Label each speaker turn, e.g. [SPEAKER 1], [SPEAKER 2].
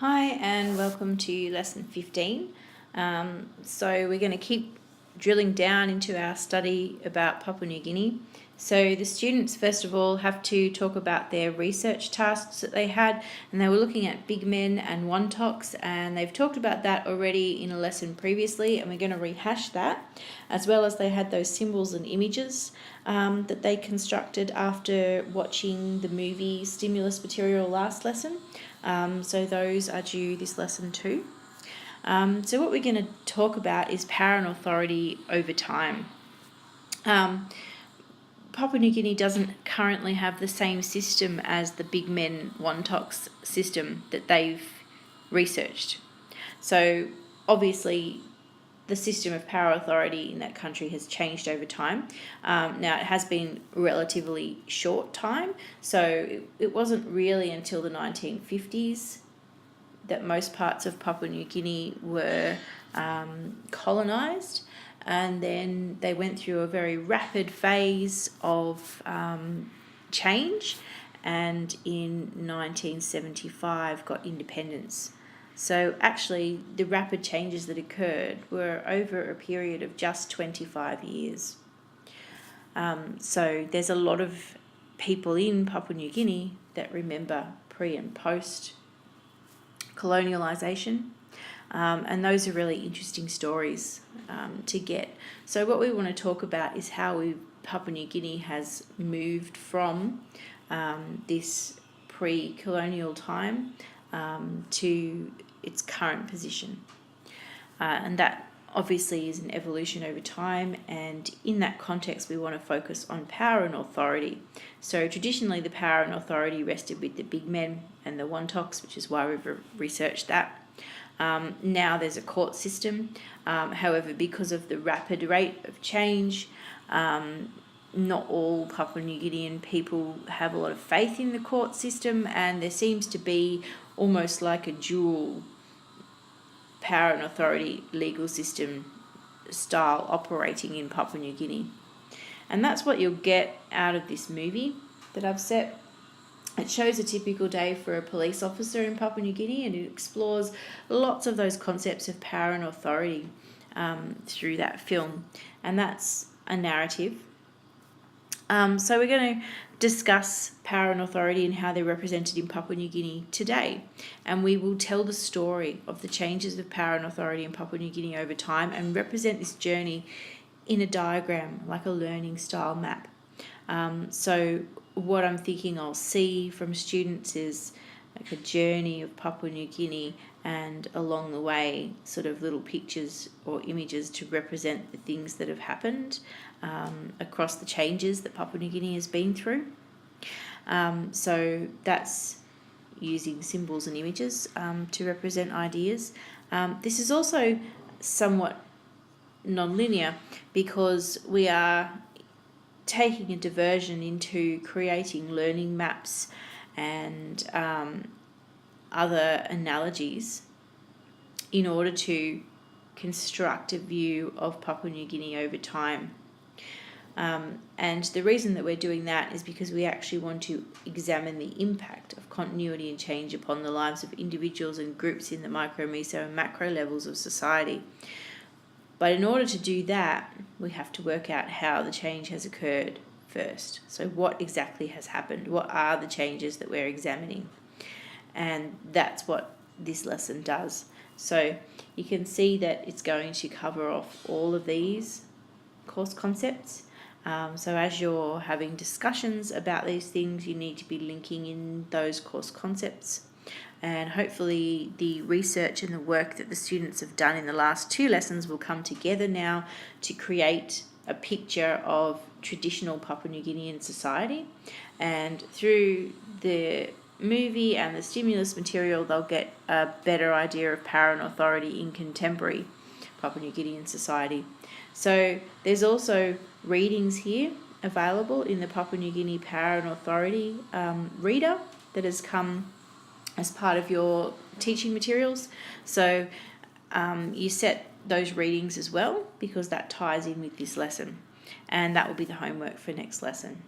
[SPEAKER 1] Hi and welcome to lesson 15. So we're going to keep drilling down into our study about Papua New Guinea. So the students first of all have to talk about their research tasks that they had, and they were looking at big men and wontoks, and they've talked about that already in a lesson previously, and we're going to rehash that, as well as they had those symbols and images that they constructed after watching the movie Stimulus Material last lesson. So those are due this lesson too. So what we're going to talk about is power and authority over time. Papua New Guinea doesn't currently have the same system as the big men wontoks system that they've researched. So obviously the system of power authority in that country has changed over time. Now it has been relatively short time, so it wasn't really until the 1950s that most parts of Papua New Guinea were colonised, and then they went through a very rapid phase of change, and in 1975 got independence. So actually the rapid changes that occurred were over a period of just 25 years. So there's a lot of people in Papua New Guinea that remember pre and post colonialisation, and those are really interesting stories to get. So what we want to talk about is how Papua New Guinea has moved from this pre-colonial time to its current position, and that obviously is an evolution over time, and in that context we want to focus on power and authority. So traditionally the power and authority rested with the big men and the wontoks, which is why we've researched that. Now there's a court system, however, because of the rapid rate of change, not all Papua New Guinean people have a lot of faith in the court system, and there seems to be almost like a dual power and authority legal system style operating in Papua New Guinea. And that's what you'll get out of this movie that I've set. It shows a typical day for a police officer in Papua New Guinea, and it explores lots of those concepts of power and authority through that film. And that's a narrative. So we're going to discuss power and authority and how they're represented in Papua New Guinea today. And we will tell the story of the changes of power and authority in Papua New Guinea over time and represent this journey in a diagram, like a learning style map. So what I'm thinking I'll see from students is like a journey of Papua New Guinea, and along the way sort of little pictures or images to represent the things that have happened across the changes that Papua New Guinea has been through. So that's using symbols and images to represent ideas. This is also somewhat non-linear because we are taking a diversion into creating learning maps and other analogies in order to construct a view of Papua New Guinea over time. And the reason that we're doing that is because we actually want to examine the impact of continuity and change upon the lives of individuals and groups in the micro, meso and macro levels of society. But in order to do that, we have to work out how the change has occurred first. So what exactly has happened? What are the changes that we're examining? And that's what this lesson does. So you can see that it's going to cover off all of these course concepts. So as you're having discussions about these things, you need to be linking in those course concepts. And hopefully the research and the work that the students have done in the last two lessons will come together now to create a picture of traditional Papua New Guinean society. And through the movie and the stimulus material, they'll get a better idea of power and authority in contemporary Papua New Guinean society. So there's also readings here available in the Papua New Guinea Power and Authority reader that has come as part of your teaching materials. So you set those readings as well because that ties in with this lesson, and that will be the homework for next lesson.